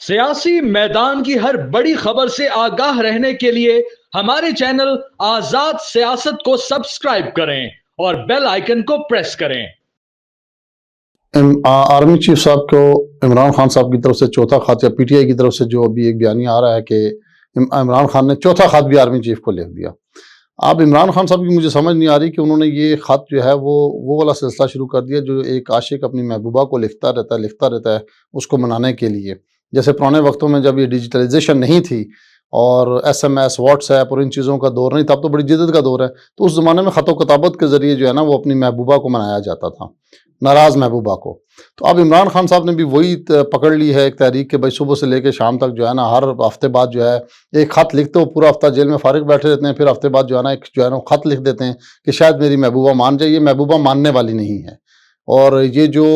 سیاسی میدان کی ہر بڑی خبر سے آگاہ رہنے کے لیے ہمارے چینل آزاد سیاست کو سبسکرائب کریں اور بیل آئیکن کو پریس کریں۔ آرمی چیف صاحب کو عمران خان صاحب کی طرف سے چوتھا خط یا پی ٹی آئی کی طرف سے جو ابھی ایک بیانیہ آ رہا ہے کہ عمران خان نے چوتھا خط بھی آرمی چیف کو لکھ دیا۔ اب عمران خان صاحب کی مجھے سمجھ نہیں آ رہی کہ انہوں نے یہ خط جو ہے وہ والا سلسلہ شروع کر دیا جو ایک عاشق اپنی محبوبہ کو لکھتا رہتا ہے اس کو منانے کے لیے۔ جیسے پرانے وقتوں میں جب یہ ڈیجیٹلائزیشن نہیں تھی اور S M S WhatsApp اور ان چیزوں کا دور نہیں تھا، اب تو بڑی جدت کا دور ہے، تو اس زمانے میں خط و کتابت کے ذریعے جو ہے نا وہ اپنی محبوبہ کو منایا جاتا تھا، ناراض محبوبہ کو۔ تو اب عمران خان صاحب نے بھی وہی پکڑ لی ہے ایک تحریک کہ بھائی صبح سے لے کے شام تک جو ہے نا ہر ہفتے بعد جو ہے ایک خط لکھتے ہو، پورا ہفتہ جیل میں فارغ بیٹھے رہتے ہیں، پھر ہفتے بعد جو ہے نا ایک جو ہے نا خط لکھ دیتے ہیں کہ شاید میری محبوبہ مان جائے۔ یہ محبوبہ ماننے والی نہیں ہے، اور یہ جو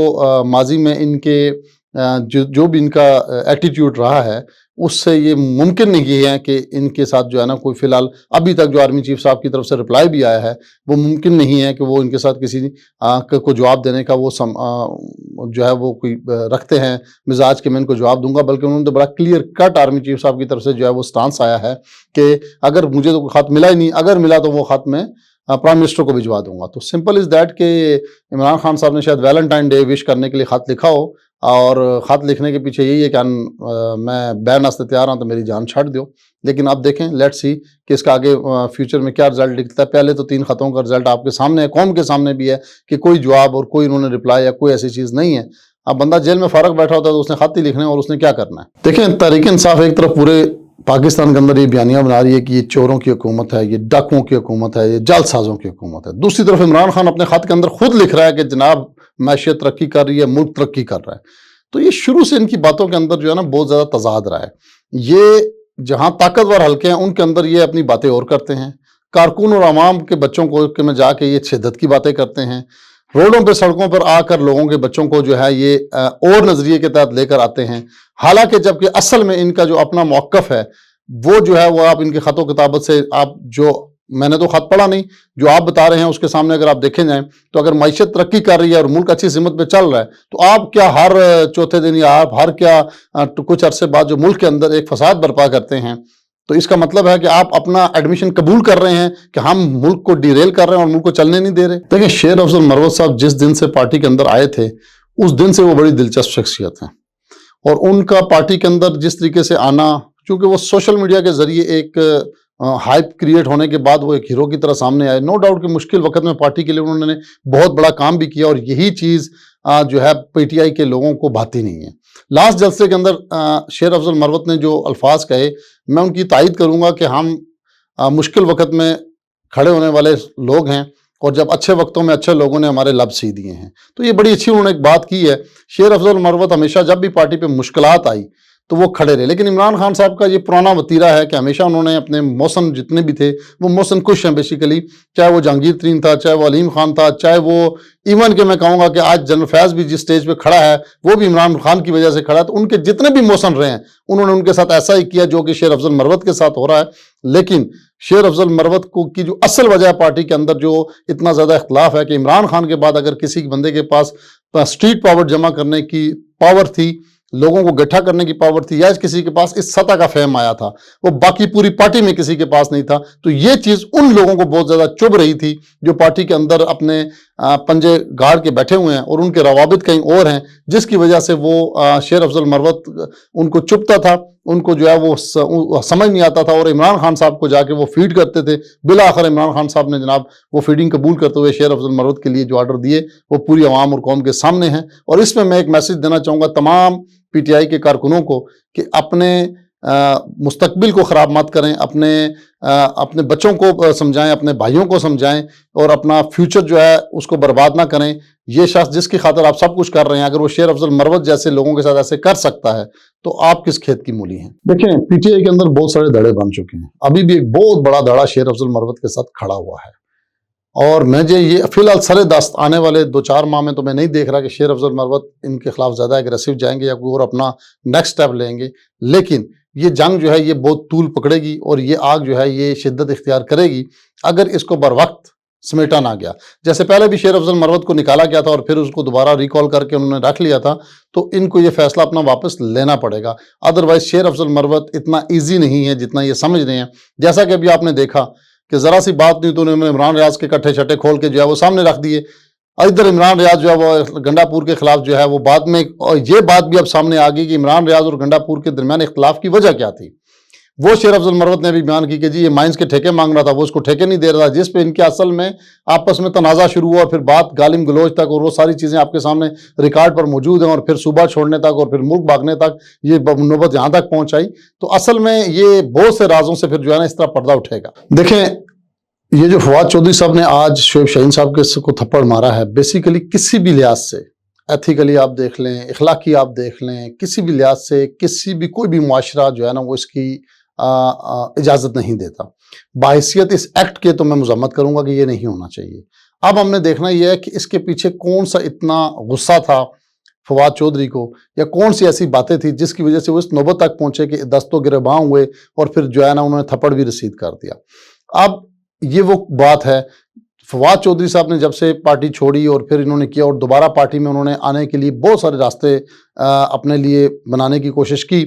ماضی میں ان کے جو بھی ان کا ایٹیٹیوڈ رہا ہے اس سے یہ ممکن نہیں ہے کہ ان کے ساتھ جو ہے نا کوئی فی الحال ابھی تک جو آرمی چیف صاحب کی طرف سے رپلائی بھی آیا ہے وہ ممکن نہیں ہے کہ وہ ان کے ساتھ کسی کو جواب دینے کا وہ جو ہے وہ کوئی رکھتے ہیں مزاج کہ میں ان کو جواب دوں گا، بلکہ انہوں نے بڑا کلیئر کٹ آرمی چیف صاحب کی طرف سے جو ہے وہ سٹانس آیا ہے کہ اگر مجھے تو خط ملا ہی نہیں، اگر ملا تو وہ خط میں پرائم منسٹر کو بھجوا دوں گا۔ تو سمپل از دیٹ کہ عمران خان صاحب نے شاید ویلنٹائن ڈے وش کرنے کے لیے خط لکھا ہو، اور خط لکھنے کے پیچھے یہی ہے کہ میں بین واسطے تیار ہوں تو میری جان چھڑ دیو۔ لیکن اب دیکھیں لیٹ سی کہ اس کا آگے فیوچر میں کیا رزلٹ نکلتا ہے۔ پہلے تو 3 خطوں کا رزلٹ آپ کے سامنے ہے، قوم کے سامنے بھی ہے کہ کوئی جواب اور کوئی انہوں نے رپلائی یا کوئی ایسی چیز نہیں ہے۔ اب بندہ جیل میں فارغ بیٹھا ہوتا ہے تو اس نے خط ہی لکھنے اور اس نے کیا کرنا ہے۔ دیکھیں تحریک انصاف ایک طرف پورے پاکستان کے اندر یہ بیانیہ بنا رہی ہے کہ یہ چوروں کی حکومت ہے، یہ ڈاکوؤں کی حکومت ہے، یہ جعل سازوں کی حکومت ہے۔ دوسری طرف عمران خان اپنے خط کے اندر خود لکھ رہا ہے کہ جناب معیشت ترقی کر رہی ہے، ملک ترقی کر رہا ہے۔ تو یہ شروع سے ان کی باتوں کے اندر جو ہے نا بہت زیادہ تضاد رہا ہے۔ یہ جہاں طاقتور حلقے ہیں ان کے اندر یہ اپنی باتیں اور کرتے ہیں، کارکن اور عوام کے بچوں کو کہ میں جا کے یہ شدت کی باتیں کرتے ہیں، روڈوں پہ سڑکوں پر آ کر لوگوں کے بچوں کو جو ہے یہ اور نظریے کے تحت لے کر آتے ہیں، حالانکہ جبکہ اصل میں ان کا جو اپنا موقف ہے وہ جو ہے وہ آپ ان کے خط و کتابت سے آپ جو میں نے تو خط پڑھا نہیں، جو آپ بتا رہے ہیں اس کے سامنے اگر آپ دیکھیں جائیں تو اگر معیشت ترقی کر رہی ہے اور ملک اچھی سمت پہ چل رہا ہے تو آپ کیا ہر چوتھے دن یا آپ ہر کیا کچھ عرصے بعد جو ملک کے اندر ایک فساد برپا کرتے ہیں، تو اس کا مطلب ہے کہ آپ اپنا ایڈمیشن قبول کر رہے ہیں کہ ہم ملک کو ڈیریل کر رہے ہیں اور ملک کو چلنے نہیں دے رہے۔ دیکھیں شیر افضل مروت صاحب جس دن سے پارٹی کے اندر آئے تھے اس دن سے وہ بڑی دلچسپ شخصیت ہیں، اور ان کا پارٹی کے اندر جس طریقے سے آنا، چونکہ وہ سوشل میڈیا کے ذریعے ایک ہائپ کریٹ ہونے کے بعد وہ ایک ہیرو کی طرح سامنے آئے۔ نو ڈاؤٹ کہ مشکل وقت میں پارٹی کے لیے انہوں نے بہت بڑا کام بھی کیا، اور یہی چیز جو ہے پی ٹی آئی کے لوگوں کو بھاتی نہیں ہے۔ لاسٹ جلسے کے اندر شیر افضل مروت نے جو الفاظ کہے میں ان کی تائید کروں گا کہ ہم مشکل وقت میں کھڑے ہونے والے لوگ ہیں، اور جب اچھے وقتوں میں اچھے لوگوں نے ہمارے لب سی دیے ہیں۔ تو یہ بڑی اچھی انہوں نے ایک بات کی ہے۔ شیر افضل مروت ہمیشہ جب بھی پارٹی پہ مشکلات آئی تو وہ کھڑے رہے، لیکن عمران خان صاحب کا یہ پرانا وتیرہ ہے کہ ہمیشہ انہوں نے اپنے محسن جتنے بھی تھے وہ محسن کش ہیں بیسیکلی، چاہے وہ جہانگیر ترین تھا، چاہے وہ علیم خان تھا، چاہے وہ ایون کہ میں کہوں گا کہ آج جنرل فیض بھی جس سٹیج پہ کھڑا ہے وہ بھی عمران خان کی وجہ سے کھڑا ہے۔ تو ان کے جتنے بھی محسن رہے ہیں انہوں نے ان کے ساتھ ایسا ہی کیا جو کہ شیر افضل مروت کے ساتھ ہو رہا ہے۔ لیکن شیر افضل مروت کی جو اصل وجہ پارٹی کے اندر جو اتنا زیادہ اختلاف ہے کہ عمران خان کے بعد اگر کسی بندے کے پاس اسٹریٹ پاور جمع کرنے کی پاور تھی، لوگوں کو گٹھا کرنے کی پاور تھی، یا کسی کے پاس اس سطح کا فہم آیا تھا، وہ باقی پوری پارٹی میں کسی کے پاس نہیں تھا، تو یہ چیز ان لوگوں کو بہت زیادہ چبھ رہی تھی جو پارٹی کے اندر اپنے پنجے گاڑ کے بیٹھے ہوئے ہیں اور ان کے روابط کہیں اور ہیں، جس کی وجہ سے وہ شیر افضل مروت ان کو چبھتا تھا، ان کو جو ہے وہ سمجھ نہیں آتا تھا، اور عمران خان صاحب کو جا کے وہ فیڈ کرتے تھے۔ بالآخر عمران خان صاحب نے جناب وہ فیڈنگ قبول کرتے ہوئے شیر افضل مروت کے لیے جو آرڈر دیے وہ پوری عوام اور قوم کے سامنے ہیں۔ اور اس میں میں ایک میسج دینا چاہوں گا تمام پی ٹی آئی کے کارکنوں کو کہ اپنے مستقبل کو خراب مت کریں، اپنے بچوں کو سمجھائیں، اپنے بھائیوں کو سمجھائیں، اور اپنا فیوچر جو ہے اس کو برباد نہ کریں۔ یہ شخص جس کی خاطر آپ سب کچھ کر رہے ہیں اگر وہ شیر افضل مروت جیسے لوگوں کے ساتھ ایسے کر سکتا ہے تو آپ کس کھیت کی مولی ہیں۔ دیکھیں پی ٹی آئی کے اندر بہت سارے دھڑے بن چکے ہیں، ابھی بھی ایک بہت بڑا دھڑا شیر افضل مروت کے ساتھ کھڑا ہوا ہے، اور مجھے یہ فی الحال سر دست آنے والے 2-4 ماہ میں تو میں نہیں دیکھ رہا کہ شیر افضل مروت ان کے خلاف زیادہ اگریسو جائیں گے یا کوئی اور اپنا نیکسٹ سٹیپ لیں گے، لیکن یہ جنگ جو ہے یہ بہت طول پکڑے گی اور یہ آگ جو ہے یہ شدت اختیار کرے گی۔ اگر اس کو بر وقت سمیٹا نہ گیا. جیسے پہلے بھی شیر افضل مروت کو نکالا گیا تھا اور پھر اس کو دوبارہ ریکال کر کے انہوں نے رکھ لیا تھا, تو ان کو یہ فیصلہ اپنا واپس لینا پڑے گا. ادروائز شیر افضل مروت اتنا ایزی نہیں ہے جتنا یہ سمجھ رہے ہیں. جیسا کہ ابھی آپ نے دیکھا کہ ذرا سی بات نہیں تو انہوں نے عمران ریاض کے کٹھے چھٹے کھول کے جو ہے وہ سامنے رکھ دیے. ادھر عمران ریاض جو ہے وہ گنڈا پور کے خلاف جو ہے وہ بعد میں, اور یہ بات بھی اب سامنے آ گئی کہ عمران ریاض اور گنڈا پور کے درمیان اختلاف کی وجہ کیا تھی. وہ شیر افضل مروت نے بھی بیان کی کہ جی یہ مائنز کے ٹھیکے مانگ رہا تھا, وہ اس کو ٹھیکے نہیں دے رہا تھا, جس پہ ان کے اصل میں آپس میں تنازع شروع ہوا اور پھر بات گالم گلوچ تک, اور وہ ساری چیزیں آپ کے سامنے ریکارڈ پر موجود ہیں, اور پھر صوبہ چھوڑنے تک اور پھر ملک بھاگنے تک یہ نوبت یہاں تک پہنچ آئی. تو اصل میں یہ بہت سے رازوں سے پھر جو ہے نا اس طرح پردہ اٹھے گا. دیکھیں یہ جو فواد چودھری صاحب نے آج شعیب شاہین صاحب کے کو تھپڑ مارا ہے, بیسیکلی کسی بھی لحاظ سے, ایتھیکلی آپ دیکھ لیں, اخلاقی آپ دیکھ لیں, کسی بھی لحاظ سے کسی بھی کوئی بھی معاشرہ جو ہے نا وہ اس کی اجازت نہیں دیتا. بحیثیت اس ایکٹ کے تو میں مذمت کروں گا کہ یہ نہیں ہونا چاہیے. اب ہم نے دیکھنا یہ ہے کہ اس کے پیچھے کون سا اتنا غصہ تھا فواد چودھری کو, یا کون سی ایسی باتیں تھی جس کی وجہ سے وہ اس نوبت تک پہنچے کہ دست و گریباں ہوئے اور پھر جو ہے نا انہوں نے تھپڑ بھی رسید کر دیا. اب یہ وہ بات ہے, فواد چودھری صاحب نے جب سے پارٹی چھوڑی اور پھر انہوں نے کیا اور دوبارہ پارٹی میں انہوں نے آنے کے لیے بہت سارے راستے اپنے لیے بنانے کی کوشش کی,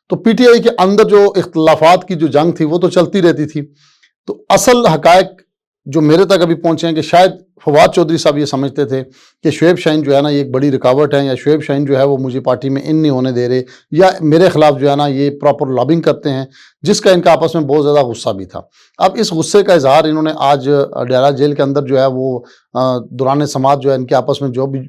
تو پی ٹی آئی کے اندر جو اختلافات کی جو جنگ تھی وہ تو چلتی رہتی تھی. تو اصل حقائق جو میرے تک ابھی پہنچے ہیں کہ شاید فواد چودھری صاحب یہ سمجھتے تھے کہ شعیب شاہین جو ہے نا یہ ایک بڑی رکاوٹ ہے, یا شعیب شاہین جو ہے وہ مجھے پارٹی میں ان نہیں ہونے دے رہے, یا میرے خلاف جو ہے نا یہ پراپر لابنگ کرتے ہیں, جس کا ان کا آپس میں بہت زیادہ غصہ بھی تھا. اب اس غصے کا اظہار انہوں نے آج ڈیرہ جیل کے اندر جو ہے وہ دوران سماعت جو ہے ان کے آپس میں جو بھی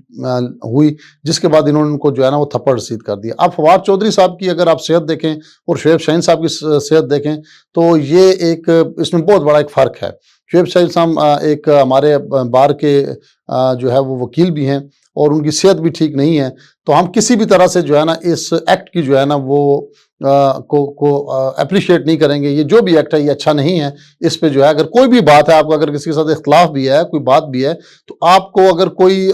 ہوئی, جس کے بعد انہوں نے ان کو جو ہے نا وہ تھپڑ رسید کر دیا. اب فواد چودھری صاحب کی اگر آپ صحت دیکھیں اور شعیب شاہین صاحب کی صحت دیکھیں تو یہ ایک اس میں بہت بڑا ایک فرق ہے. شعیب شاہین صاحب ایک ہمارے بار کے جو ہے وہ وکیل بھی ہیں اور ان کی صحت بھی ٹھیک نہیں ہے, تو ہم کسی بھی طرح سے جو ہے نا اس ایکٹ کی جو ہے نا وہ کو اپریشیٹ نہیں کریں گے. یہ جو بھی ایکٹ ہے یہ اچھا نہیں ہے. اس پہ جو ہے اگر کوئی بھی بات ہے, آپ کو اگر کسی کے ساتھ اختلاف بھی ہے, کوئی بات بھی ہے, تو آپ کو اگر کوئی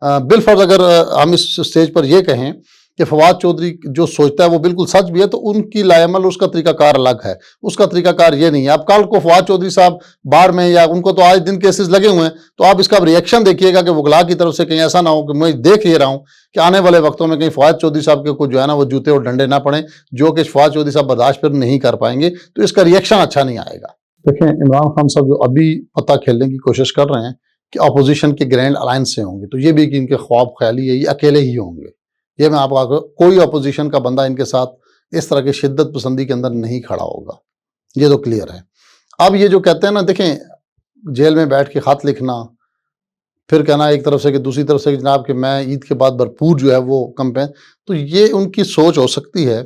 بالفرض اگر ہم اس سٹیج پر یہ کہیں کہ فواد چودھری جو سوچتا ہے وہ بالکل سچ بھی ہے, تو ان کی لائعمل اس کا طریقہ کار الگ ہے. اس کا طریقہ کار یہ نہیں ہے. اب کل کو فواد چودھری صاحب بار میں, یا ان کو تو آج دن کیسز لگے ہوئے ہیں, تو آپ اس کا ریئیکشن دیکھیے گا کہ وکلاء کی طرف سے کہیں ایسا نہ ہو کہ میں دیکھ یہ رہا ہوں کہ آنے والے وقتوں میں کہیں فواد چودھری صاحب کے کو جو ہے نا وہ جوتے اور ڈنڈے نہ پڑیں, جو کہ فواد چودھری صاحب برداشت پھر نہیں کر پائیں گے, تو اس کا ریئیکشن اچھا نہیں آئے گا. دیکھیں عمران خان صاحب جو ابھی پتہ کھیلنے کی کوشش کر رہے ہیں کہ اپوزیشن کے گرینڈ الائنس سے ہوں گے, تو یہ بھی کہ ان کے خواب خیالی ہے, یہ اکیلے ہی ہوں گے. یہ میں آپ کو کوئی اپوزیشن کا بندہ ان کے ساتھ اس طرح کی شدت پسندی کے اندر نہیں کھڑا ہوگا, یہ تو کلیئر ہے. اب یہ جو کہتے ہیں نا, دیکھیں جیل میں بیٹھ کے خط لکھنا, پھر کہنا ایک طرف سے کہ دوسری طرف سے کہ جناب کہ میں عید کے بعد بھرپور جو ہے وہ کمپین, تو یہ ان کی سوچ ہو سکتی ہے,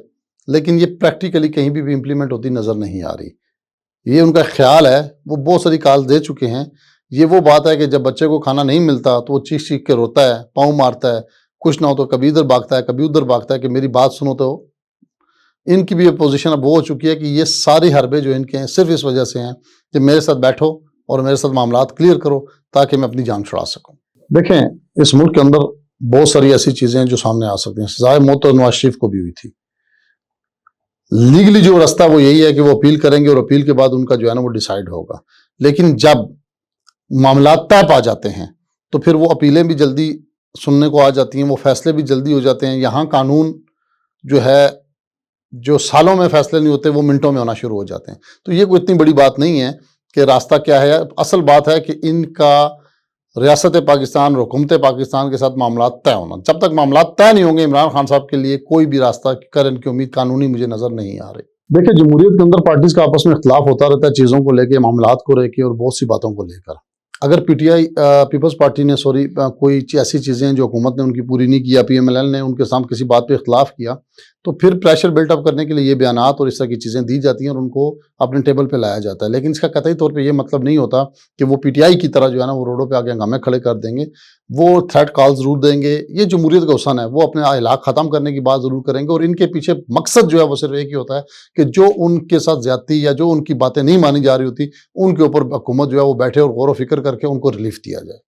لیکن یہ پریکٹیکلی کہیں بھی امپلیمنٹ ہوتی نظر نہیں آ رہی. یہ ان کا خیال ہے, وہ بہت ساری کال دے چکے ہیں. یہ وہ بات ہے کہ جب بچے کو کھانا نہیں ملتا تو وہ چیخ چیخ کے روتا ہے, پاؤں مارتا ہے, کچھ نہ ہو تو کبھی ادھر بھاگتا ہے کبھی ادھر بھاگتا ہے کہ میری بات سنو. تو ان کی بھی اپوزیشن اب وہ ہو چکی ہے کہ یہ ساری حربے جو ان کے ہیں صرف اس وجہ سے ہیں کہ میرے ساتھ بیٹھو اور میرے ساتھ معاملات کلیئر کرو تاکہ میں اپنی جان چھڑا سکوں. دیکھیں اس ملک کے اندر بہت ساری ایسی چیزیں ہیں جو سامنے آ سکتی ہیں. سزائے موت تو نواز شریف کو بھی ہوئی تھی. لیگلی جو راستہ وہ یہی ہے کہ وہ اپیل کریں گے اور اپیل کے بعد ان کا جو ہے نا وہ ڈیسائیڈ ہوگا. لیکن جب معاملات طے پا جاتے ہیں تو پھر وہ اپیلیں بھی جلدی سننے کو آ جاتی ہیں, وہ فیصلے بھی جلدی ہو جاتے ہیں. یہاں قانون جو ہے جو سالوں میں فیصلے نہیں ہوتے وہ منٹوں میں ہونا شروع ہو جاتے ہیں. تو یہ کوئی اتنی بڑی بات نہیں ہے کہ راستہ کیا ہے. اصل بات ہے کہ ان کا ریاست پاکستان اور حکومت پاکستان کے ساتھ معاملات طے ہونا. جب تک معاملات طے نہیں ہوں گے عمران خان صاحب کے لیے کوئی بھی راستہ کرنے کی امید قانونی مجھے نظر نہیں آ رہی. دیکھیں جمہوریت کے اندر پارٹیز کا آپس میں اختلاف ہوتا رہتا ہے چیزوں کو لے کے, معاملات کو لے کے اور بہت سی باتوں کو لے کر. اگر پی ٹی آئی پیپلز پارٹی نے کوئی ایسی چیزیں جو حکومت نے ان کی پوری نہیں کیا, پی ایم ایل ایل نے ان کے سامنے کسی بات پہ اختلاف کیا, تو پھر پریشر بلٹ اپ کرنے کے لیے یہ بیانات اور اس طرح کی چیزیں دی جاتی ہیں اور ان کو اپنے ٹیبل پہ لایا جاتا ہے. لیکن اس کا قطعی طور پہ یہ مطلب نہیں ہوتا کہ وہ پی ٹی آئی کی طرح جو ہے نا وہ روڈوں پہ آگے ہنگامے کھڑے کر دیں گے, وہ تھریٹ کال ضرور دیں گے. یہ جمہوریت کا حسن ہے, وہ اپنے علاق ختم کرنے کی بات ضرور کریں گے اور ان کے پیچھے مقصد جو ہے وہ صرف ایک ہی ہوتا ہے کہ جو ان کے ساتھ زیادتی یا جو ان کی باتیں نہیں مانی جا رہی ہوتی ان کے اوپر حکومت جو ہے وہ بیٹھے اور غور و فکر کر کے ان کو ریلیف دیا جائے.